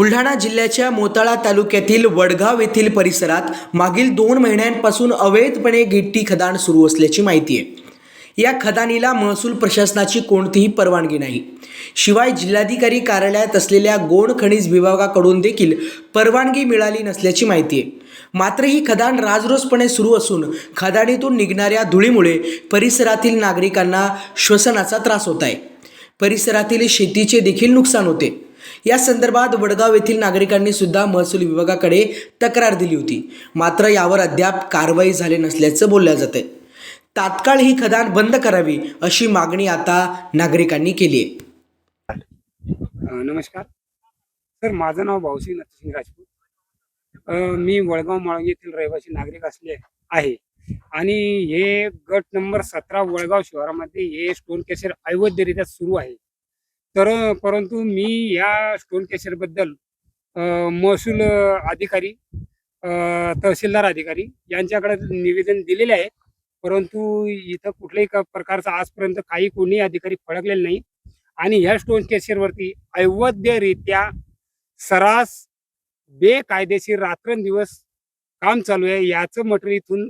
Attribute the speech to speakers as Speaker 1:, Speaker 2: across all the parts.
Speaker 1: बुलढाणा जिल्ह्याच्या मोताळा तालुक्यातील वडगाव येथील परिसरात मागील 2 महिन्यांपासून अवैधपणे गिट्टी खदान सुरू असल्याची माहिती आहे। या खदानीला महसूल प्रशासनाची कोणतीही परवानगी नाही। शिवाय जिल्हाधिकारी कार्यालयात असलेल्या गोंड खनिज विभागाकडून देखील परवानगी मिळाली नसल्याची माहिती आहे। मात्र ही खदान राजरोसपणे सुरू असून खदानीतून निघणाऱ्या धुळीमुळे परिसरातील नागरिकांना श्वसनाचा त्रास होत आहे। परिसरातील शेतीचे देखील नुकसान होते। या संदर्भात वडगाव येथील नागरिकांनी सुद्धा महसूल विभागाकडे तक्रार दिली होती, मात्र यावर अद्याप कारवाई झाली नसल्याचं बोललं जातंय। तात्काळ ही खदान बंद करावी अशी मागणी आता नागरिकांनी केली आहे।
Speaker 2: नमस्कार सर, माझं नाव भाऊसिंग नथसिंग राजपूत। मी वडगाव माळंगी येथील रहिवासी नागरिक असले आहे आणि हे गट नंबर 17 वडगाव शहरामध्ये हे स्टोन कॅशर अवैधरित्या सुरू आहे। परंतु मी या स्टोन कॅशरबद्दल महसूल अधिकारी, तहसीलदार अधिकारी यांच्याकडे निवेदन दिलेले आहे, परंतु इथं कुठल्याही प्रकारचा आजपर्यंत काही कोणी अधिकारी फडकलेला नाही। आणि ह्या स्टोन कॅशरवरती अवैधरित्या सरास बेकायदेशीर रात्रंदिवस काम चालू आहे। याचं मटेरियल इथून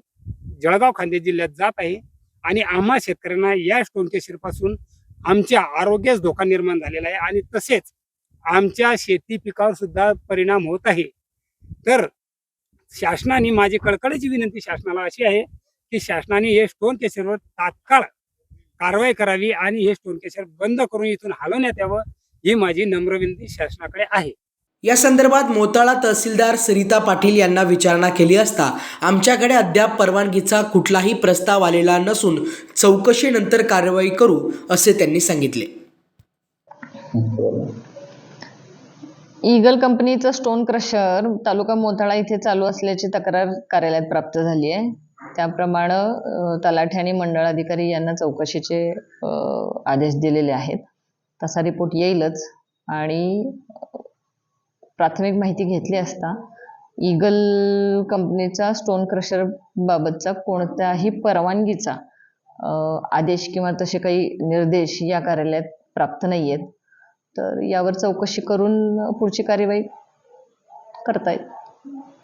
Speaker 2: जळगाव खान्देश जिल्ह्यात जात आहे आणि आम्हा शेतकऱ्यांना या स्टोन कॅशरपासून आमच्या आरोग्यास धोका निर्माण झालेला आहे आणि तसेच आमच्या शेती पिकावर सुद्धा परिणाम होत आहे। तर शासनाने, माझी कळकळीची विनंती शासनाला अशी आहे की शासनाने हे स्टोन कॅशरवर तात्काळ कारवाई करावी आणि हे स्टोन कॅशर बंद करून इथून हलवण्यात यावं, ही माझी नम्र विनंती शासनाकडे आहे।
Speaker 1: या संदर्भात मोताळा तहसीलदार सरिता पाटील यांना विचारणा केली असता आमच्याकडे अद्याप परवानगीचा कुठलाही प्रस्ताव आलेला नसून चौकशीनंतर कारवाई करू असे त्यांनी सांगितले।
Speaker 3: ईगल कंपनीचं स्टोन क्रशर तालुका मोताळा इथे चालू असल्याची तक्रार कार्यालयात प्राप्त झाली आहे। त्याप्रमाणे तलाठी आणि मंडळ अधिकारी यांना चौकशीचे आदेश दिलेले आहेत। तसा रिपोर्ट येईलच आणि प्राथमिक माहिती घेतली असता ईगल कंपनीचा स्टोन क्रशर बाबतचा कोणत्याही परवानगीचा आदेश किंवा तसे काही निर्देश या कार्यालयात प्राप्त नाही आहेत। तर यावर चौकशी करून पुढची कार्यवाही करता येईल।